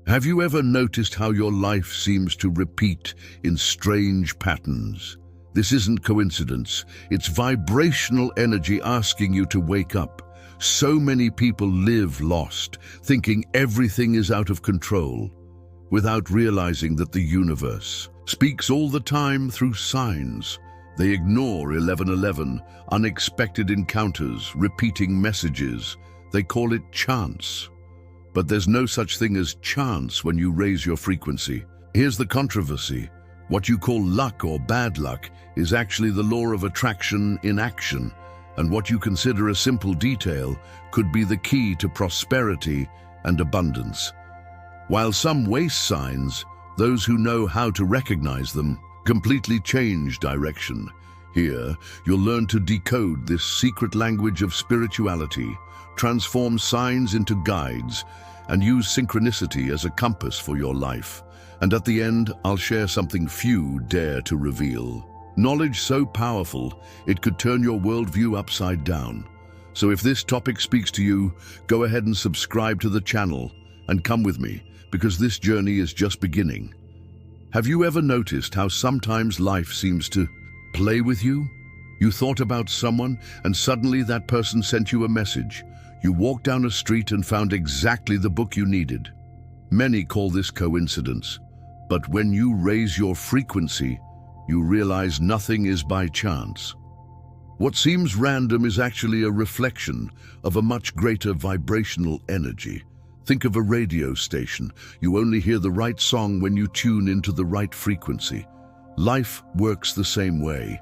Have you ever noticed how your life seems to repeat in strange patterns? This isn't coincidence, it's vibrational energy asking you to wake up. So many people live lost, thinking everything is out of control, without realizing that the universe speaks all the time through signs. They ignore 1111, unexpected encounters, repeating messages. They call it chance. But there's no such thing as chance when you raise your frequency. Here's the controversy. What you call luck or bad luck is actually the law of attraction in action, and what you consider a simple detail could be the key to prosperity and abundance. While some waste signs, those who know how to recognize them completely change direction. Here, you'll learn to decode this secret language of spirituality, transform signs into guides, and use synchronicity as a compass for your life. And at the end, I'll share something few dare to reveal. Knowledge so powerful, it could turn your worldview upside down. So if this topic speaks to you, go ahead and subscribe to the channel and come with me, because this journey is just beginning. Have you ever noticed how sometimes life seems to play with you? You thought about someone and suddenly that person sent you a message. You walked down a street and found exactly the book you needed. Many call this coincidence, but when you raise your frequency, you realize nothing is by chance. What seems random is actually a reflection of a much greater vibrational energy. Think of a radio station. You only hear the right song when you tune into the right frequency. Life works the same way.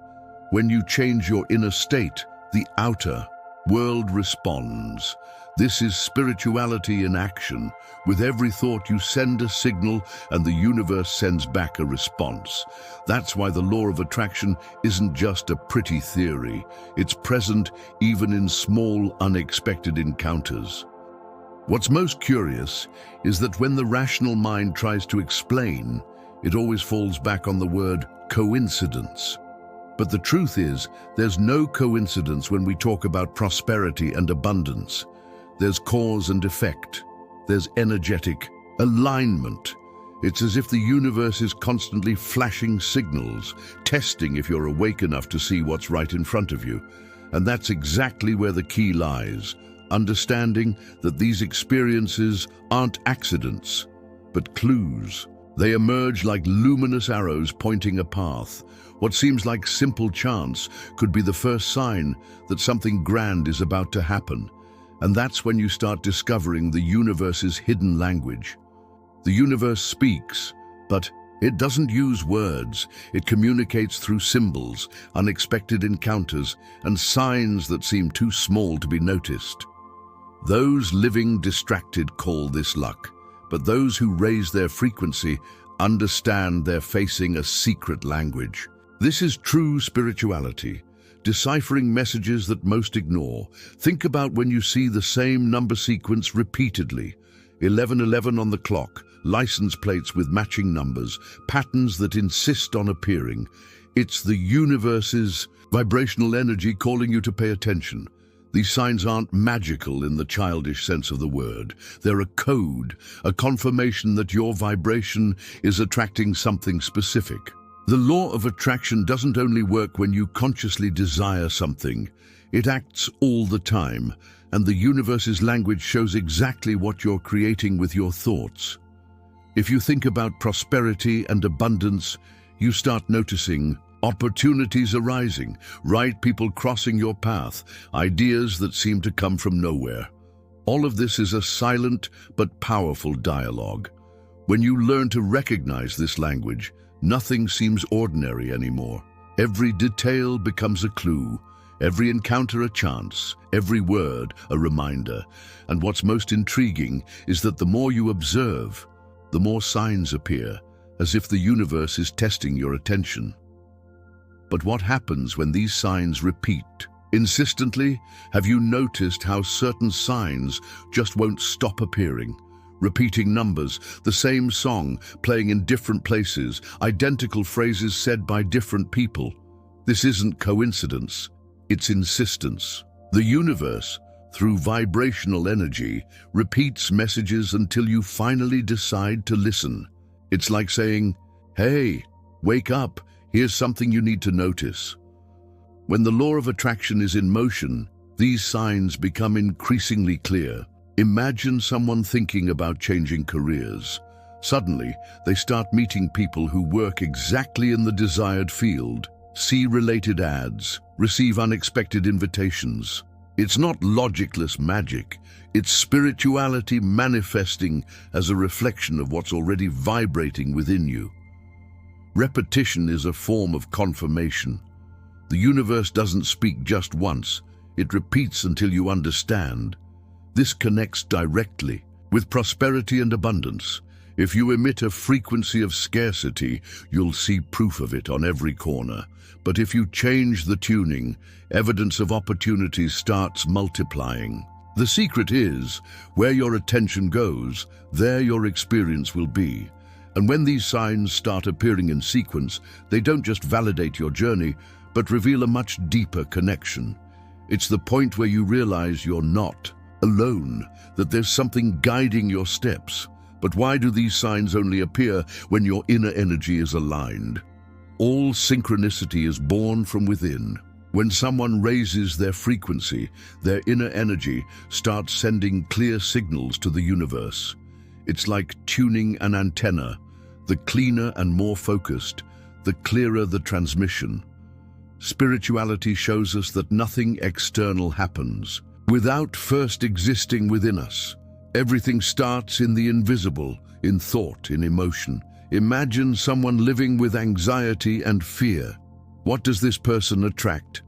When you change your inner state, the outer world responds. This is spirituality in action. With every thought you send a signal and the universe sends back a response. That's why the law of attraction isn't just a pretty theory. It's present even in small, unexpected encounters. What's most curious is that when the rational mind tries to explain, it always falls back on the word coincidence. But the truth is, there's no coincidence when we talk about prosperity and abundance. There's cause and effect. There's energetic alignment. It's as if the universe is constantly flashing signals, testing if you're awake enough to see what's right in front of you. And that's exactly where the key lies. Understanding that these experiences aren't accidents, but clues. They emerge like luminous arrows pointing a path. What seems like simple chance could be the first sign that something grand is about to happen. And that's when you start discovering the universe's hidden language. The universe speaks, but it doesn't use words. It communicates through symbols, unexpected encounters, and signs that seem too small to be noticed. Those living distracted call this luck, but those who raise their frequency understand they're facing a secret language. This is true spirituality, deciphering messages that most ignore. Think about when you see the same number sequence repeatedly. 1111 on the clock, license plates with matching numbers, patterns that insist on appearing. It's the universe's vibrational energy calling you to pay attention. These signs aren't magical in the childish sense of the word. They're a code, a confirmation that your vibration is attracting something specific. The law of attraction doesn't only work when you consciously desire something. It acts all the time, and the universe's language shows exactly what you're creating with your thoughts. If you think about prosperity and abundance, you start noticing opportunities arising, right people crossing your path, ideas that seem to come from nowhere. All of this is a silent but powerful dialogue. When you learn to recognize this language, nothing seems ordinary anymore. Every detail becomes a clue, every encounter a chance, every word a reminder. And what's most intriguing is that the more you observe, the more signs appear, as if the universe is testing your attention. But what happens when these signs repeat insistently? Have you noticed how certain signs just won't stop appearing? Repeating numbers, the same song playing in different places, identical phrases said by different people. This isn't coincidence, it's insistence. The universe, through vibrational energy, repeats messages until you finally decide to listen. It's like saying, "Hey, wake up, here's something you need to notice." When the law of attraction is in motion, these signs become increasingly clear. Imagine someone thinking about changing careers. Suddenly, they start meeting people who work exactly in the desired field, see related ads, receive unexpected invitations. It's not logicless magic, it's spirituality manifesting as a reflection of what's already vibrating within you. Repetition is a form of confirmation. The universe doesn't speak just once, it repeats until you understand. This connects directly with prosperity and abundance. If you emit a frequency of scarcity, you'll see proof of it on every corner. But if you change the tuning, evidence of opportunities starts multiplying. The secret is, where your attention goes, there your experience will be. And when these signs start appearing in sequence, they don't just validate your journey, but reveal a much deeper connection. It's the point where you realize you're not alone, that there's something guiding your steps. But why do these signs only appear when your inner energy is aligned? All synchronicity is born from within. When someone raises their frequency, their inner energy starts sending clear signals to the universe. It's like tuning an antenna. The cleaner and more focused, the clearer the transmission. Spirituality shows us that nothing external happens without first existing within us. Everything starts in the invisible, in thought, in emotion. Imagine someone living with anxiety and fear. What does this person attract?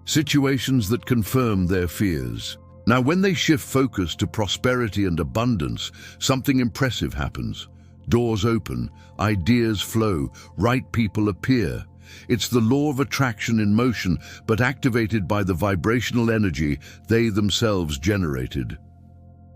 Situations that confirm their fears. Now, when they shift focus to prosperity and abundance, something impressive happens. Doors open, ideas flow, right people appear. It's the law of attraction in motion, but activated by the vibrational energy they themselves generated.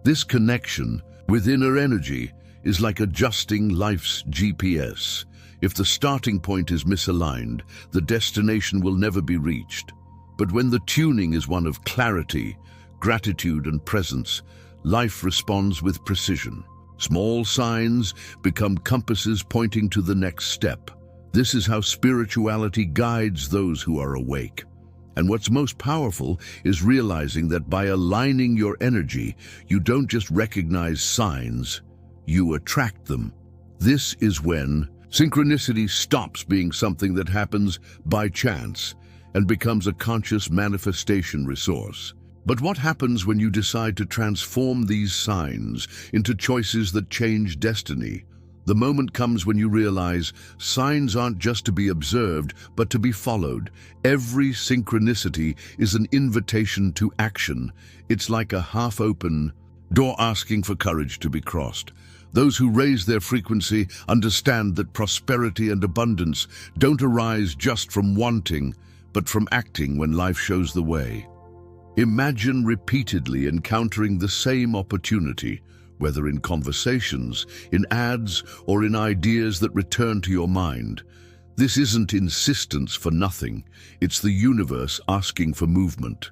This connection with inner energy is like adjusting life's GPS. If the starting point is misaligned, the destination will never be reached. But when the tuning is one of clarity, gratitude, and presence, life responds with precision. Small signs become compasses pointing to the next step. This is how spirituality guides those who are awake. And what's most powerful is realizing that by aligning your energy, you don't just recognize signs, you attract them. This is when synchronicity stops being something that happens by chance and becomes a conscious manifestation resource. But what happens when you decide to transform these signs into choices that change destiny? The moment comes when you realize signs aren't just to be observed, but to be followed. Every synchronicity is an invitation to action. It's like a half-open door asking for courage to be crossed. Those who raise their frequency understand that prosperity and abundance don't arise just from wanting, but from acting when life shows the way. Imagine repeatedly encountering the same opportunity, whether in conversations, in ads, or in ideas that return to your mind. This isn't insistence for nothing, it's the universe asking for movement.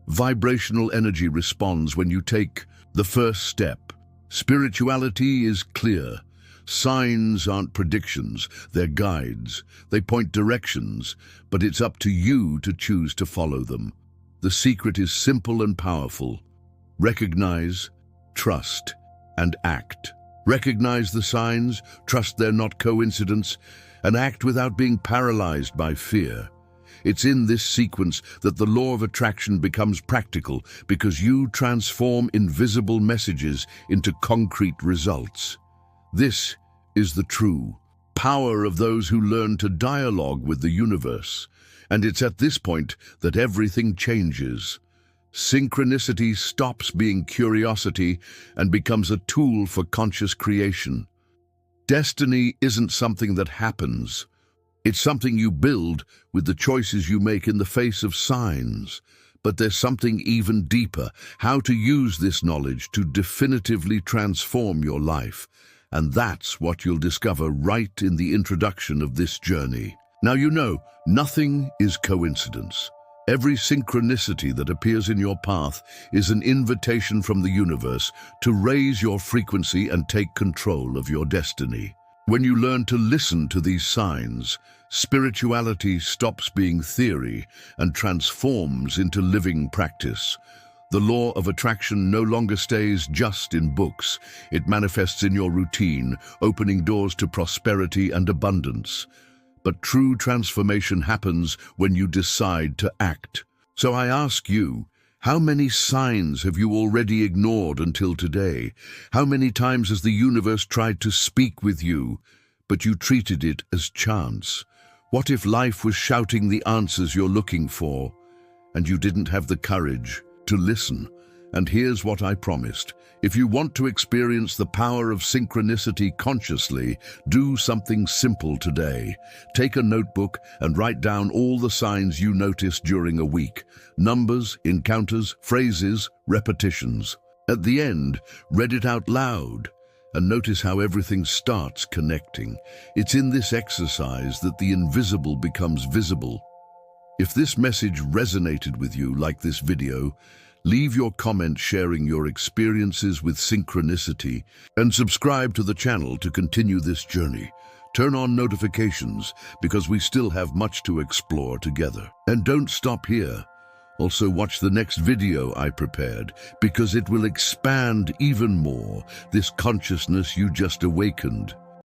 Vibrational energy responds when you take the first step. Spirituality is clear. Signs aren't predictions, they're guides. They point directions, but it's up to you to choose to follow them. The secret is simple and powerful. Recognize, trust, and act. Recognize the signs, trust they're not coincidence, and act without being paralyzed by fear. It's in this sequence that the law of attraction becomes practical, because you transform invisible messages into concrete results. This is the true power of those who learn to dialogue with the universe, and it's at this point that everything changes. Synchronicity stops being curiosity and becomes a tool for conscious creation. Destiny isn't something that happens. It's something you build with the choices you make in the face of signs. But there's something even deeper, how to use this knowledge to definitively transform your life. And that's what you'll discover right in the introduction of this journey. Now, you know, nothing is coincidence. Every synchronicity that appears in your path is an invitation from the universe to raise your frequency and take control of your destiny. When you learn to listen to these signs, spirituality stops being theory and transforms into living practice. The law of attraction no longer stays just in books. It manifests in your routine, opening doors to prosperity and abundance. But true transformation happens when you decide to act. So I ask you, how many signs have you already ignored until today? How many times has the universe tried to speak with you, but you treated it as chance? What if life was shouting the answers you're looking for, and you didn't have the courage to listen? And here's what I promised. If you want to experience the power of synchronicity consciously, do something simple today. Take a notebook and write down all the signs you noticed during a week. Numbers, encounters, phrases, repetitions. At the end, read it out loud and notice how everything starts connecting. It's in this exercise that the invisible becomes visible. If this message resonated with you like this video, leave your comment sharing your experiences with synchronicity and subscribe to the channel to continue this journey. Turn on notifications because we still have much to explore together. And don't stop here. Also watch the next video I prepared because it will expand even more this consciousness you just awakened.